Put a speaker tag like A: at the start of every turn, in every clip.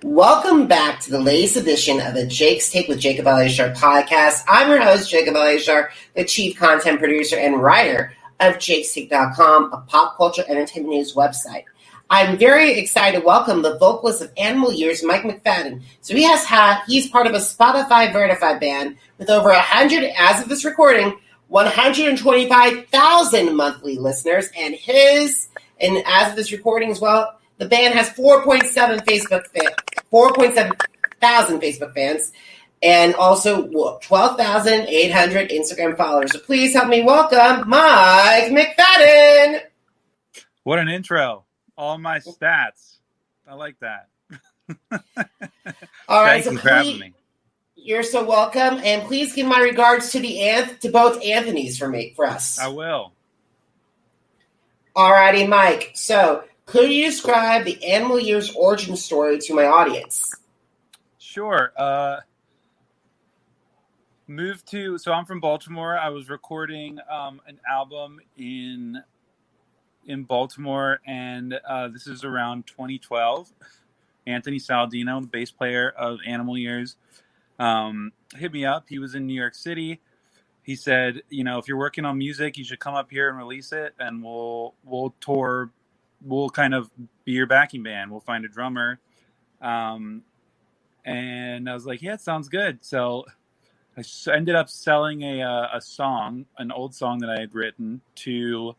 A: Welcome back to the latest edition of the Jake's Take with Jacob Elyachar Podcast. I'm your host, Jacob Elyachar, the chief content producer and writer of jakestake.com, a pop culture entertainment news website. I'm very excited to welcome the vocalist of Animal Years, Mike McFadden. So he's part of a Spotify verified band with over 100, as of this recording, 125,000 monthly listeners, and as of this recording as well, the band has 4.7 thousand Facebook fans, and also 12,800 Instagram followers. So please help me welcome Mike McFadden.
B: What an intro! All my stats. I like that.
A: All right,
B: Thank you for having me.
A: You're so welcome, and please give my regards to both Anthonys for us.
B: I will.
A: All righty, Mike. So, could you describe the Animal Years origin story to my audience?
B: Sure. So I'm from Baltimore. I was recording an album in Baltimore, and this is around 2012. Anthony Saladino, the bass player of Animal Years, hit me up. He was in New York City. He said, if you're working on music, you should come up here and release it, and we'll tour. We'll kind of be your backing band. We'll find a drummer. And I was like, yeah, it sounds good. So I ended up selling a song, an old song that I had written, to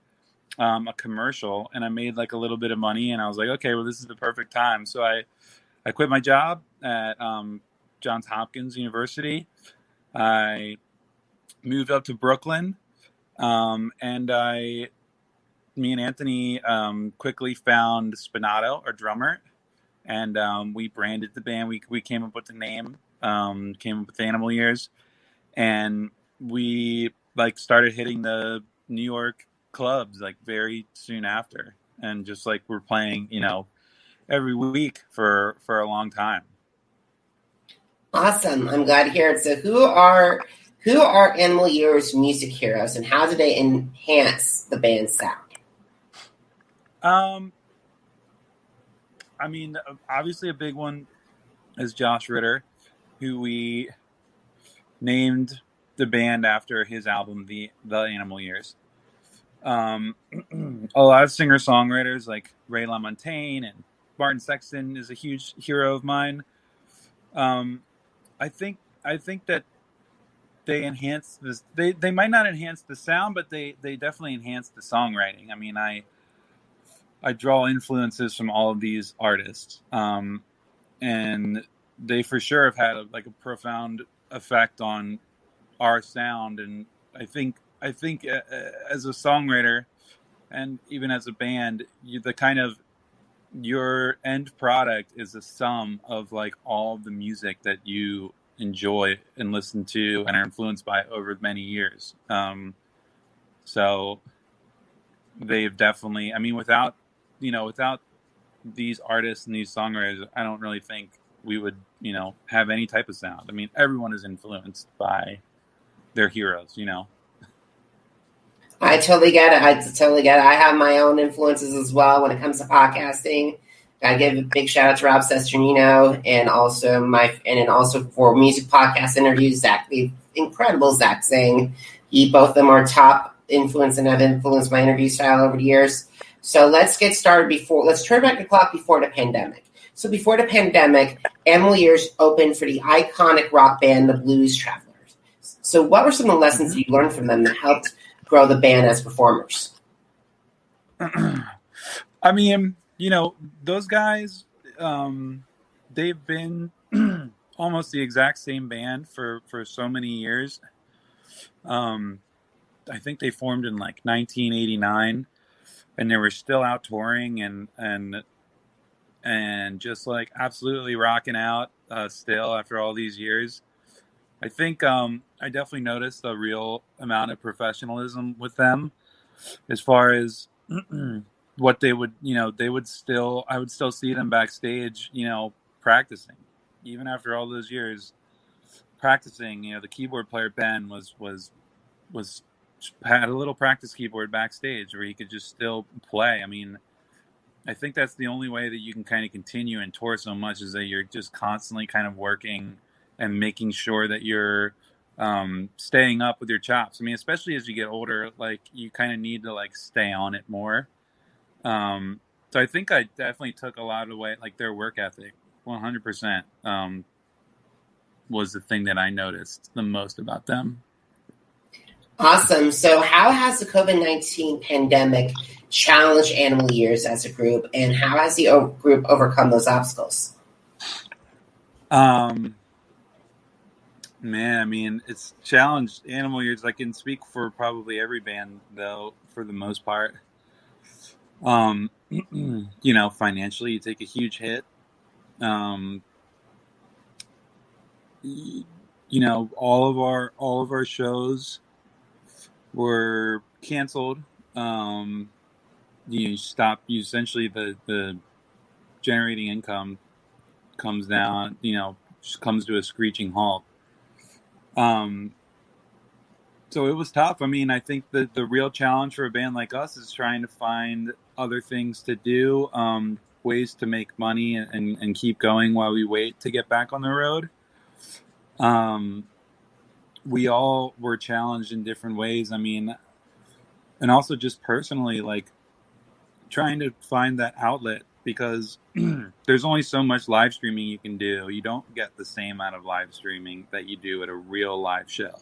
B: a commercial, and I made like a little bit of money, and I was like, okay, well, this is the perfect time. So I quit my job at Johns Hopkins University. I moved up to Brooklyn, and me and Anthony quickly found Spinnato, our drummer, and we branded the band. We came up with the name, came up with Animal Years, and we started hitting the New York clubs very soon after, and just we're playing every week for a long time.
A: Awesome. I'm glad to hear it. So who are Animal Years music heroes, and how do they enhance the band's sound?
B: Obviously a big one is Josh Ritter, who we named the band after his album, The Animal Years. A lot of singer-songwriters like Ray LaMontagne and Martin Sexton is a huge hero of mine. I think that they enhance this. They might not enhance the sound, but they definitely enhance the songwriting. I draw influences from all of these artists, and they for sure have had a profound effect on our sound. And I think as a songwriter and even as a band, your end product is a sum of all of the music that you enjoy and listen to and are influenced by over many years. So they've definitely, without these artists and these songwriters, I don't really think we would, have any type of sound. Everyone is influenced by their heroes,
A: I totally get it. I have my own influences as well when it comes to podcasting. I give a big shout out to Rob Sesternino, and also for music podcast interviews, the incredible Zach Zing. Both of them are top influence and have influenced my interview style over the years. So let's get started let's turn back the clock before the pandemic. So before the pandemic, Animal Years opened for the iconic rock band, the Blues Travelers. So what were some of the lessons you learned from them that helped grow the band as performers?
B: Those guys, they've been almost the exact same band for so many years. I think they formed in 1989, and they were still out touring and just absolutely rocking out still after all these years. I think I definitely noticed a real amount of professionalism with them, as far as what they would, I would still see them backstage, practicing, even after all those years practicing. The keyboard player Ben had a little practice keyboard backstage where he could just still play. I think that's the only way that you can kind of continue and tour so much, is that you're just constantly kind of working and making sure that you're staying up with your chops. I mean, especially as you get older, like you kind of need to like stay on it more. So I think I definitely took a lot away, like their work ethic, 100%, was the thing that I noticed the most about them.
A: Awesome. So how has the COVID-19 pandemic challenged Animal Years as a group, and how has the group overcome those obstacles?
B: Man, I mean, it's challenged Animal Years. I can speak for probably every band, though, for the most part. You know, financially, you take a huge hit. You know, all of our shows were canceled. You essentially the generating income comes down, you know, just comes to a screeching halt. So it was tough. I mean, I think that the real challenge for a band like us is trying to find other things to do, ways to make money and keep going while we wait to get back on the road. We all were challenged in different ways. I mean, and also just personally, like trying to find that outlet, because there's only so much live streaming you can do. You don't get the same amount of live streaming that you do at a real live show.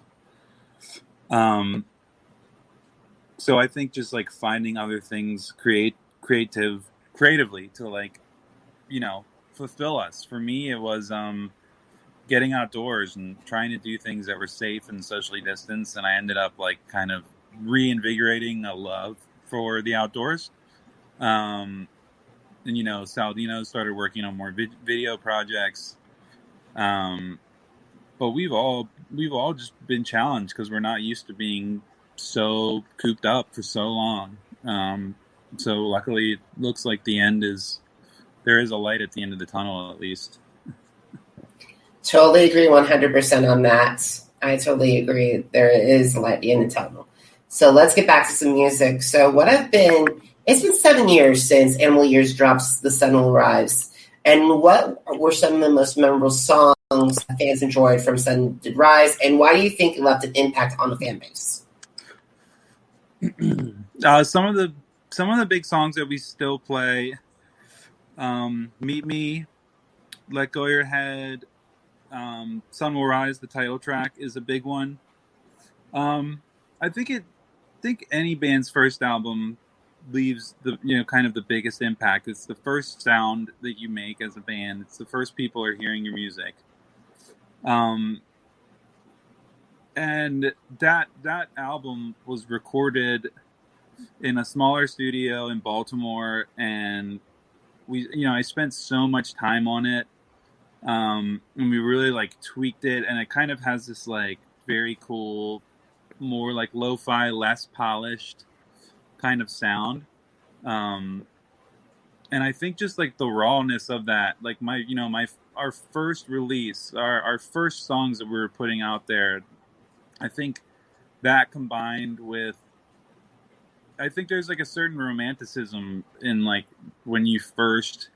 B: So I think just like finding other things creatively to, like, you know, fulfill us. For me, it was getting outdoors and trying to do things that were safe and socially distanced. And I ended up like kind of reinvigorating a love for the outdoors. And, you know, Saladino started working on more video projects. But we've all just been challenged because we're not used to being so cooped up for so long. So luckily it looks like there is a light at the end of the tunnel, at least.
A: Totally agree 100% on that. I totally agree. There is a light at the end of the tunnel. So let's get back to some music. So it's been 7 years since Animal Years drops The Sun Will Rise. And what were some of the most memorable songs that fans enjoyed from Sun Did Rise? And why do you think it left an impact on the fan base?
B: Some of the big songs that we still play, Meet Me, Let Go Your Head, Sun Will Rise, the title track, is a big one. I think any band's first album leaves kind of the biggest impact. It's the first sound that you make as a band. It's the first people are hearing your music. And that album was recorded in a smaller studio in Baltimore, and I spent so much time on it. And we really like tweaked it, and it kind of has this like very cool, more like lo-fi, less polished kind of sound. And I think just like the rawness of that, like our first release, our first songs that we were putting out there, I think that combined with, I think there's like a certain romanticism in like when you first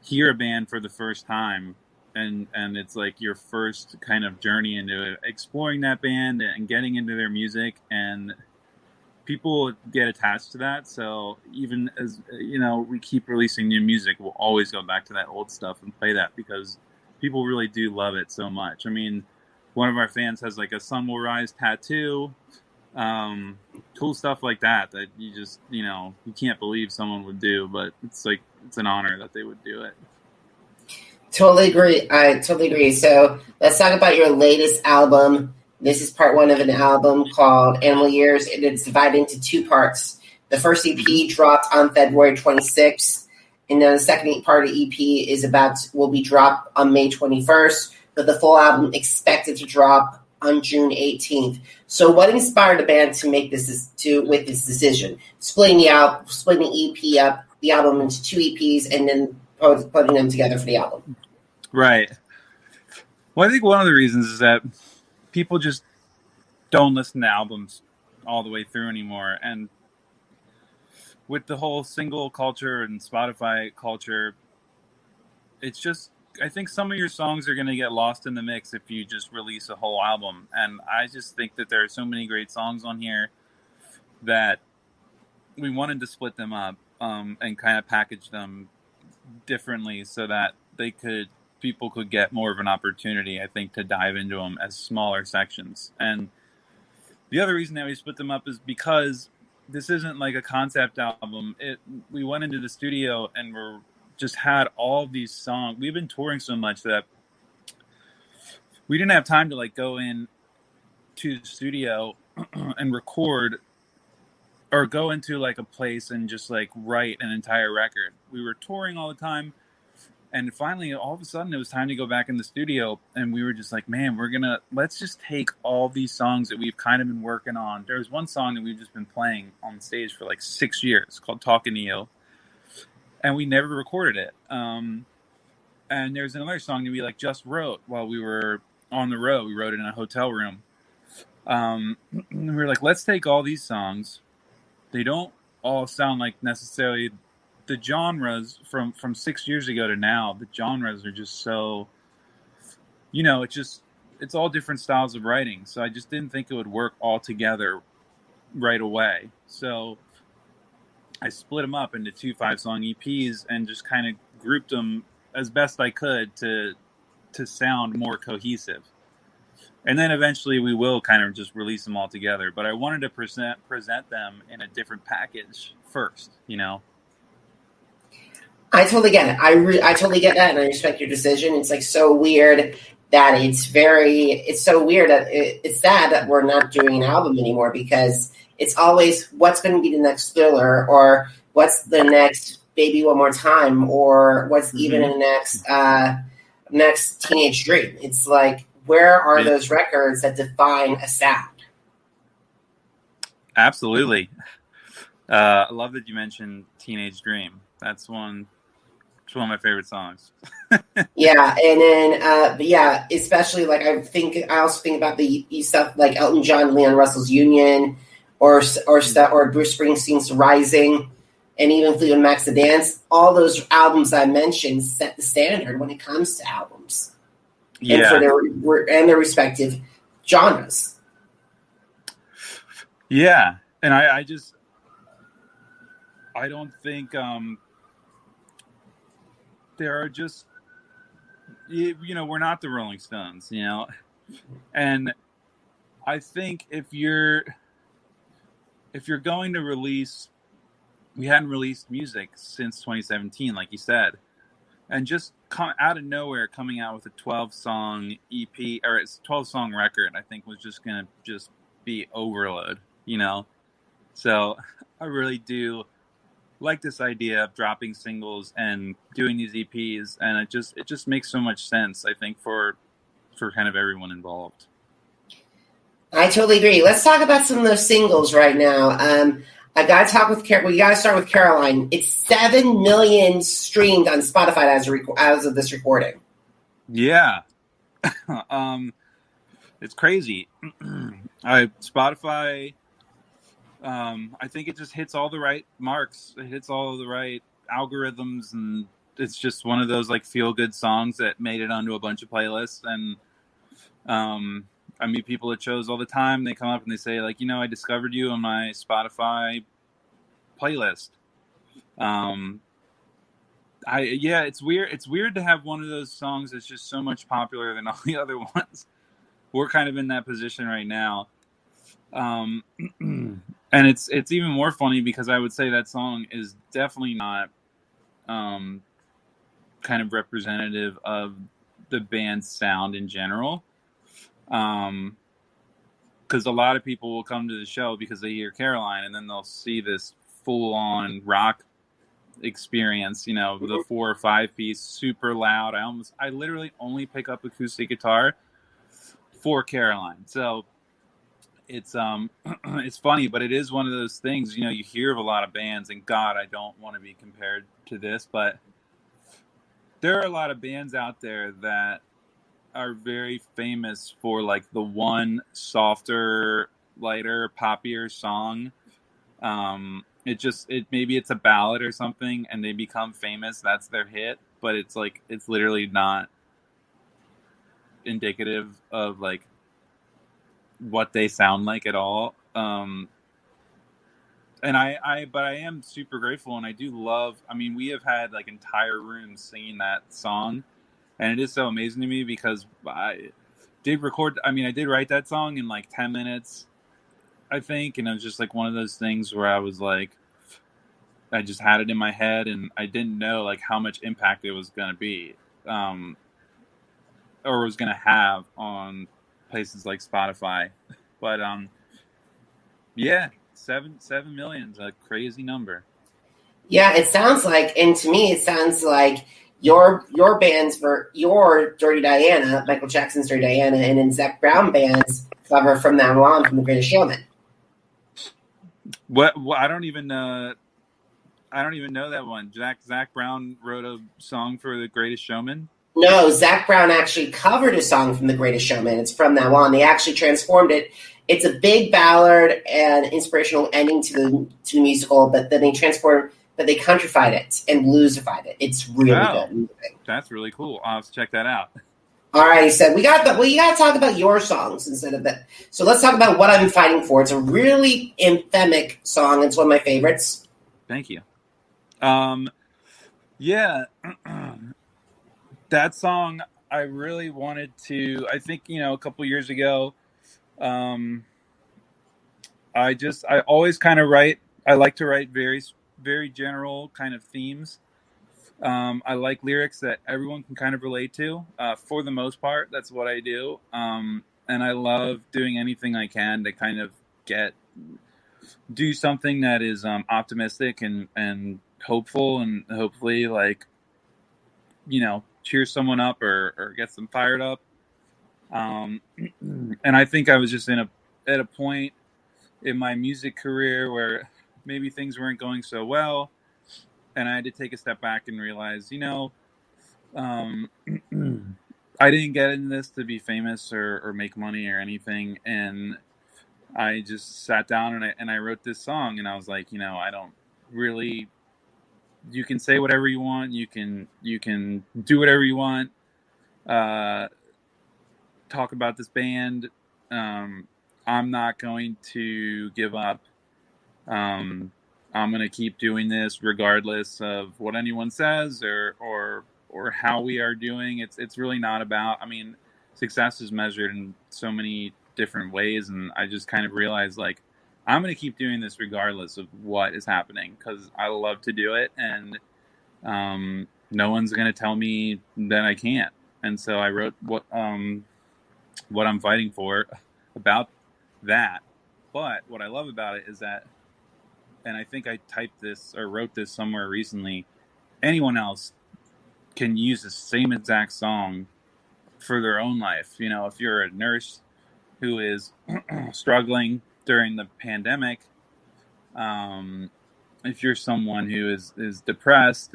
B: hear a band for the first time, and it's like your first kind of journey into it, exploring that band and getting into their music, and people get attached to that. So even as, you know, we keep releasing new music, we'll always go back to that old stuff and play that because people really do love it so much. I mean, one of our fans has like a Sun Will Rise tattoo, cool stuff like that you just, you can't believe someone would do, but it's like, it's an honor that they would do it.
A: Totally agree. I totally agree. So let's talk about your latest album. This is part one of an album called Animal Years, and it's divided into two parts. The first EP dropped on February 26th, and then the second part of the EP will be dropped on May 21st, but the full album expected to drop on June 18th. So what inspired the band to make this decision? Splitting the EP up, the album into two EPs, and then putting them together for the album.
B: Right. Well, I think one of the reasons is that people just don't listen to albums all the way through anymore. And with the whole single culture and Spotify culture, it's just, I think some of your songs are going to get lost in the mix if you just release a whole album. And I just think that there are so many great songs on here that we wanted to split them up and kind of package them differently so that people could get more of an opportunity, I think, to dive into them as smaller sections. And the other reason that we split them up is because this isn't like a concept album. We went into the studio and just had all these songs. We've been touring so much that we didn't have time to like go in to the studio and record or go into like a place and just like write an entire record. We were touring all the time. And finally, all of a sudden, it was time to go back in the studio. And we were just like, man, let's just take all these songs that we've kind of been working on. There was one song that we've just been playing on stage for like 6 years called Talking to You. And we never recorded it. And there's another song that we like just wrote while we were on the road. We wrote it in a hotel room. And we were like, let's take all these songs. They don't all sound like necessarily the genres from 6 years ago to now. The genres are just so, it's all different styles of writing. So I just didn't think it would work all together right away. So I split them up into 2 5-song EPs and just kind of grouped them as best I could to sound more cohesive. And then eventually we will kind of just release them all together. But I wanted to present them in a different package first,
A: I totally get it. I totally get that, and I respect your decision. It's like so weird that it's so weird that it's sad that we're not doing an album anymore, because it's always what's going to be the next Thriller, or what's the next Baby One More Time, or what's even the next Teenage Dream. It's like, where are those records that define a sound?
B: Absolutely. I love that you mentioned Teenage Dream. It's one of my favorite songs.
A: Yeah, and then especially like I also think about the stuff like Elton John, Leon Russell's Union, or Bruce Springsteen's Rising, and even Fleetwood Mac's The Dance. All those albums I mentioned set the standard when it comes to albums, and for their respective genres.
B: Yeah, and I don't think there are just, we're not the Rolling Stones, and I think if you're going to release, we hadn't released music since 2017, like you said, and just out of nowhere coming out with a 12-song EP or it's 12-song record, I think was just going to just be overload, So I really do like this idea of dropping singles and doing these EPs, and it just makes so much sense, I think, for kind of everyone involved.
A: I totally agree. Let's talk about some of those singles right now. I gotta start with Caroline. It's 7 million streamed on Spotify as of this recording.
B: Yeah. It's crazy. Spotify, I think it just hits all the right marks. It hits all the right algorithms, and it's just one of those like feel-good songs that made it onto a bunch of playlists. And I meet people at shows all the time. They come up and they say, like, I discovered you on my Spotify playlist. It's weird. It's weird to have one of those songs that's just so much popular than all the other ones. We're kind of in that position right now. And it's even more funny because I would say that song is definitely not kind of representative of the band's sound in general. Because a lot of people will come to the show because they hear Caroline, and then they'll see this full-on rock experience, with a 4 or 5 piece, super loud. I literally only pick up acoustic guitar for Caroline. So it's it's funny, but it is one of those things, you hear of a lot of bands, and God, I don't want to be compared to this, but there are a lot of bands out there that are very famous for like the one softer, lighter, poppier song. maybe it's a ballad or something, and they become famous. That's their hit, but it's literally not indicative of like what they sound like at all. And but I am super grateful, and I do love. I mean, we have had like entire rooms singing that song, and it is so amazing to me because I did write that song in like 10 minutes, I think, and it was just like one of those things where I was like, I just had it in my head, and I didn't know like how much impact it was going to be, or was going to have on places like Spotify. But yeah, 7 million is a crazy number.
A: Yeah, it sounds like, and to me, it sounds like your band's for your Dirty Diana, Michael Jackson's Dirty Diana, and then Zac Brown band's cover From Now On from The Greatest Showman.
B: What I don't even know that one. Zac Brown wrote a song for The Greatest Showman.
A: No, Zac Brown actually covered a song from The Greatest Showman. It's From Now On. They actually transformed it. It's a big ballad and inspirational ending to the musical, but then they countrified it and bluesified it. It's really good.
B: That's really cool. I'll have to check that out.
A: All right, so you got to talk about your songs instead of that. So let's talk about What I'm Fighting For. It's a really anthemic song. It's one of my favorites.
B: Thank you. Yeah, that song I really wanted to. I think a couple years ago. I always kind of write. I like to write very, very general kind of themes. I like lyrics that everyone can kind of relate to. For the most part, that's what I do. And I love doing anything I can to kind of do something that is optimistic and hopeful, and hopefully like cheer someone up or get them fired up. And I think I was just at a point in my music career where maybe things weren't going so well, and I had to take a step back and realize, I didn't get in this to be famous or make money or anything, and I just sat down and I wrote this song, and I was like, I don't really. You can say whatever you want. You can do whatever you want. Talk about this band. I'm not going to give up. I'm going to keep doing this regardless of what anyone says or how we are doing. It's really not about. I mean, success is measured in so many different ways, and I just kind of realized like I'm going to keep doing this regardless of what is happening because I love to do it, and no one's going to tell me that I can't. And so I wrote what I'm fighting for about that. But what I love about it is that, and I think I typed this or wrote this somewhere recently, anyone else can use the same exact song for their own life. If you're a nurse who is struggling during the pandemic, if you're someone who is depressed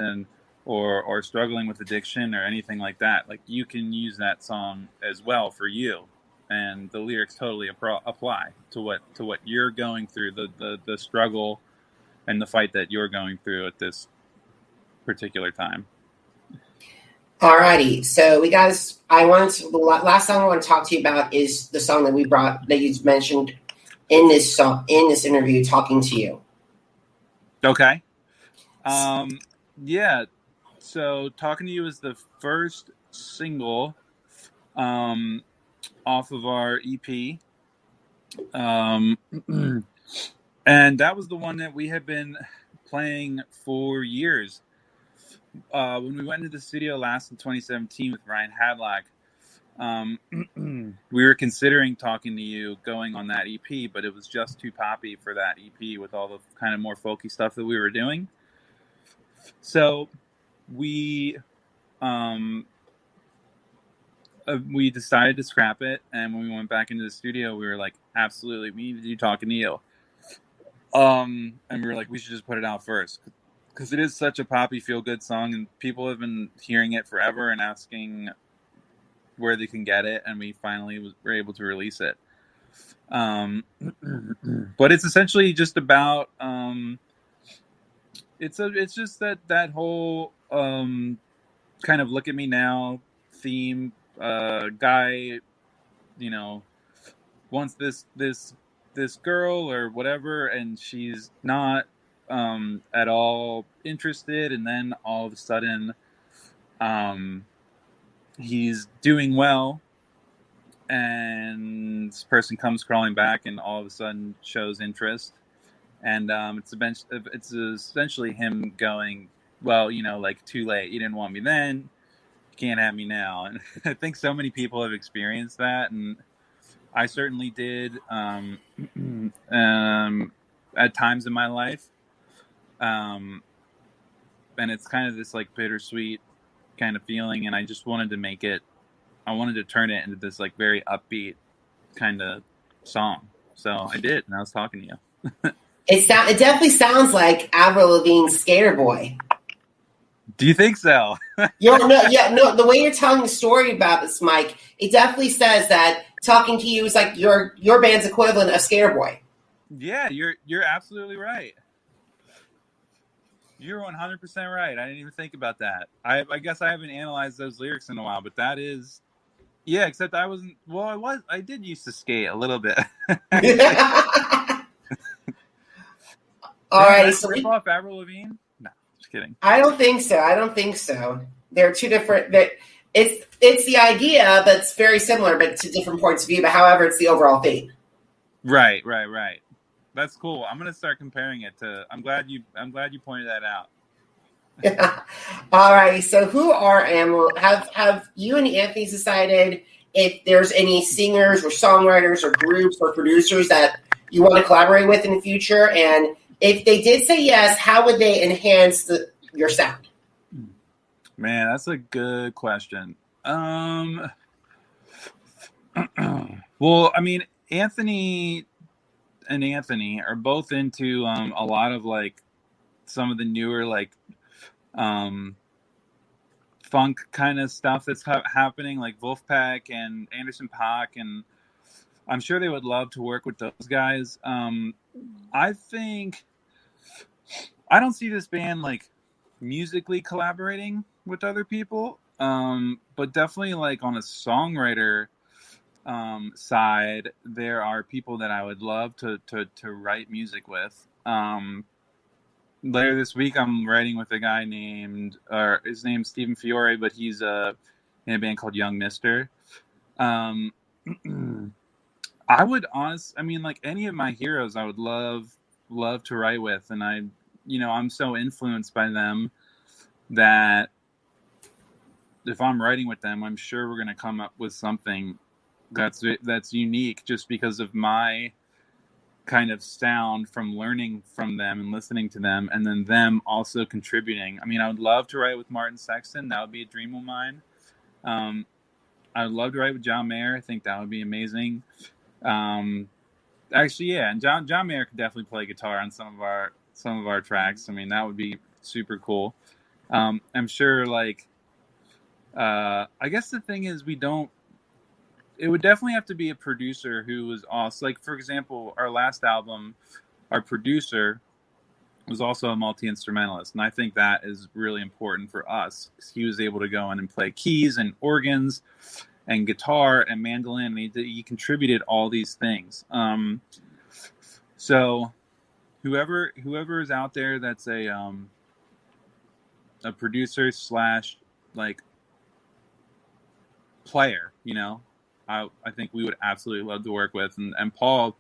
B: or struggling with addiction or anything like that, like you can use that song as well for you, and the lyrics totally apply to what you're going through, the struggle and the fight that you're going through at this particular time.
A: Alrighty, so the last song I want to talk to you about is the song that you mentioned in this interview, Talking to You.
B: Okay. Yeah. So Talking to You is the first single off of our EP. And that was the one that we had been playing for years. When we went into the studio last in 2017 with Ryan Hadlock, we were considering Talking to You going on that EP, but it was just too poppy for that EP with all the kind of more folky stuff that we were doing. So we decided to scrap it, and when we went back into the studio, we were like, absolutely, we need to do Talking to You. And we were like, we should just put it out first, because it is such a poppy, feel-good song, and people have been hearing it forever and asking where they can get it, and we finally were able to release it. But it's essentially just about it's just that whole kind of look at me now theme. Guy, you know, wants this girl or whatever, and she's not at all interested, and then all of a sudden he's doing well, and this person comes crawling back and all of a sudden shows interest, and it's essentially him going, well, like, too late, you didn't want me then, you can't have me now. And I think so many people have experienced that, and I certainly did at times in my life. And it's kind of this like bittersweet kind of feeling, and I just wanted to turn it into this like very upbeat kind of song. So I did, and I was talking to you.
A: It definitely sounds like Avril Lavigne's Skater Boy.
B: Do you think so?
A: The way you're telling the story about this, Mike, it definitely says that talking to you is like your band's equivalent of Skater Boy.
B: Yeah, you're absolutely right. You're 100% right. I didn't even think about that. I guess I haven't analyzed those lyrics in a while, but that is, yeah. Except I wasn't. Well, I did used to skate a little bit.
A: All right, so
B: rip off Avril Lavigne? No, just kidding.
A: I don't think so. They're two different. It's the idea that's very similar, but to different points of view. But however, it's the overall theme.
B: Right. That's cool. I'm gonna start comparing it to. I'm glad you pointed that out.
A: All right. So who are have you and Anthony decided if there's any singers or songwriters or groups or producers that you want to collaborate with in the future? And if they did say yes, how would they enhance your sound?
B: Man, that's a good question. Well, I mean, Anthony and Anthony are both into a lot of like some of the newer like funk kind of stuff that's happening, like Wolfpack and Anderson .Paak, and I'm sure they would love to work with those guys. I think I don't see this band like musically collaborating with other people, but definitely like on a songwriter side, there are people that I would love to write music with. Later this week, I'm writing with a guy his name's Stephen Fiore, but he's in a band called Young Mister. I mean, like any of my heroes, I would love to write with, and I'm so influenced by them that if I'm writing with them, I'm sure we're going to come up with something that's unique, just because of my kind of sound from learning from them and listening to them, and then them also contributing. I mean, I would love to write with Martin Sexton. That would be a dream of mine. I would love to write with John Mayer. I think that would be amazing. Actually, yeah, and John Mayer could definitely play guitar on some of our tracks. I mean, that would be super cool. I'm sure, like, I guess the thing is it would definitely have to be a producer who was awesome. Like, for example, our last album, our producer was also a multi-instrumentalist, and I think that is really important for us, because he was able to go in and play keys and organs and guitar and mandolin, and he contributed all these things. So whoever is out there that's a producer / like player, I think we would absolutely love to work with. And Paul,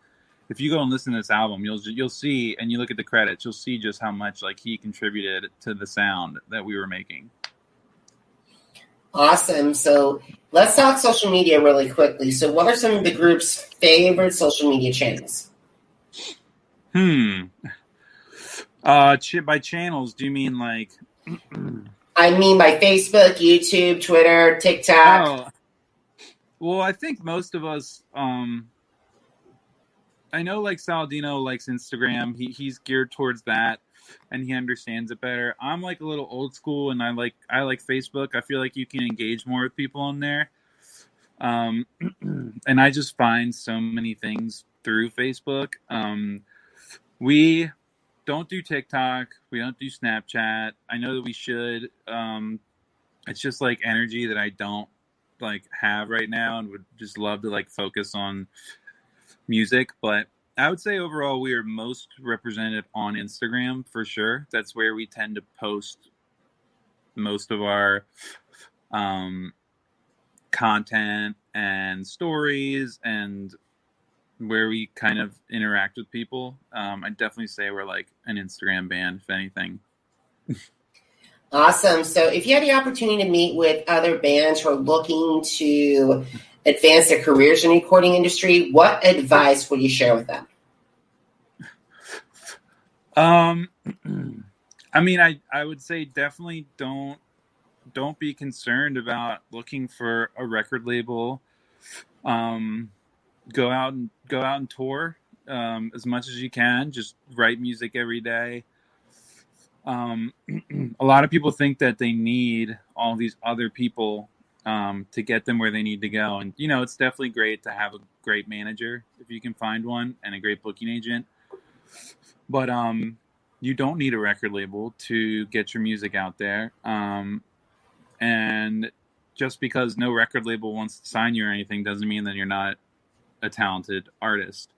B: if you go and listen to this album, you'll see, and you look at the credits, you'll see just how much like he contributed to the sound that we were making.
A: Awesome. So let's talk social media really quickly. So what are some of the group's favorite social media channels?
B: By channels, do you mean like?
A: I mean by Facebook, YouTube, Twitter, TikTok.
B: Oh. Well, I think most of us, I know like Saladino likes Instagram. He's geared towards that, and he understands it better. I'm like a little old school, and I like Facebook. I feel like you can engage more with people on there. And I just find so many things through Facebook. don't do TikTok. We don't do Snapchat. I know that we should. It's just like energy that I don't like have right now, and would just love to like focus on music. But I would say overall we are most represented on Instagram for sure. That's where we tend to post most of our content and stories, and where we kind of interact with people. I'd definitely say we're like an Instagram band, if anything.
A: Awesome. So if you had the opportunity to meet with other bands who are looking to advance their careers in the recording industry, what advice would you share with them?
B: I mean, I would say definitely don't be concerned about looking for a record label. Go out and tour as much as you can. Just write music every day. A lot of people think that they need all these other people to get them where they need to go. And, it's definitely great to have a great manager if you can find one, and a great booking agent. But you don't need a record label to get your music out there. And just because no record label wants to sign you or anything doesn't mean that you're not a talented artist.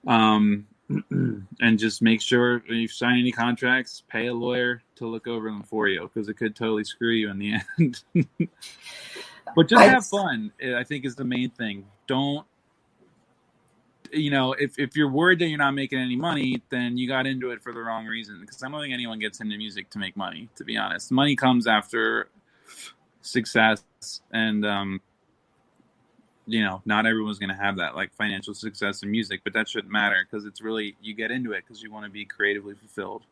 B: And just make sure if you sign any contracts, pay a lawyer to look over them for you, because it could totally screw you in the end. But just have fun, I think, is the main thing. Don't, if you're worried that you're not making any money, then you got into it for the wrong reason. Because I don't think anyone gets into music to make money, to be honest. Money comes after success, and not everyone's going to have that, like financial success in music, but that shouldn't matter, because it's really, you get into it because you want to be creatively fulfilled.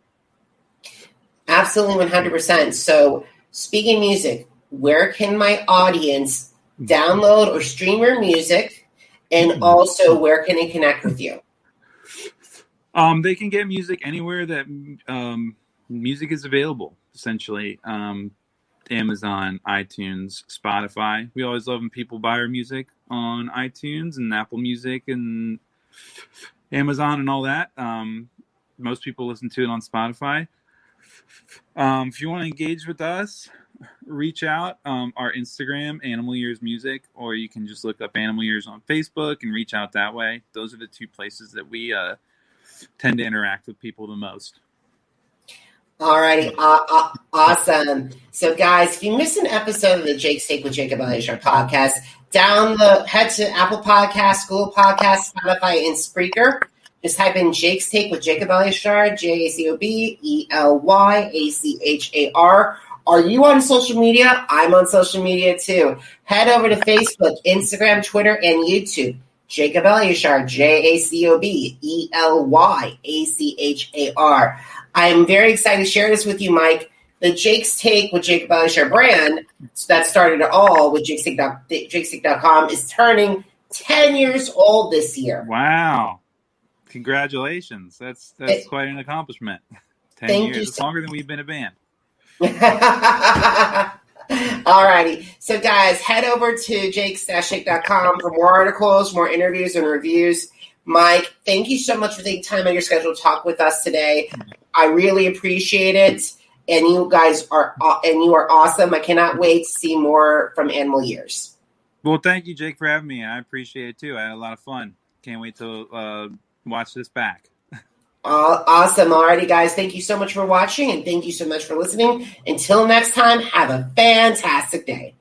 A: Absolutely, 100%. So speaking of music, where can my audience download or stream your music? And also, where can they connect with you?
B: They can get music anywhere that music is available, essentially. Amazon, iTunes, Spotify. We always love when people buy our music on iTunes and Apple Music and Amazon and all that. Most people listen to it on Spotify. If you want to engage with us, reach out. Our Instagram, Animal Years Music, or you can just look up Animal Years on Facebook and reach out that way. Those are the two places that we tend to interact with people the most.
A: Alrighty, awesome. So, guys, if you missed an episode of the Jake's Take with Jacob Elyachar podcast, head to Apple Podcasts, Google Podcasts, Spotify, and Spreaker. Just type in Jake's Take with Jacob Elyachar, JACOBELYACHAR. Are you on social media? I'm on social media too. Head over to Facebook, Instagram, Twitter, and YouTube. Jacob Elyachar, JACOBELYACHAR. I'm very excited to share this with you, Mike. The Jake's Take with Jacob Elyachar brand that started it all with jakestake.com is turning 10 years old this year.
B: Wow. Congratulations. That's quite an accomplishment. 10 years. It's longer than we've been a band.
A: Alrighty. So, guys, head over to jakes-shake.com for more articles, more interviews, and reviews. Mike, thank you so much for taking time out of your schedule to talk with us today. I really appreciate it. And you guys are awesome. I cannot wait to see more from Animal Years.
B: Well, thank you, Jake, for having me. I appreciate it too. I had a lot of fun. Can't wait to watch this back.
A: Awesome. Alrighty, guys. Thank you so much for watching, and thank you so much for listening. Until next time, have a fantastic day.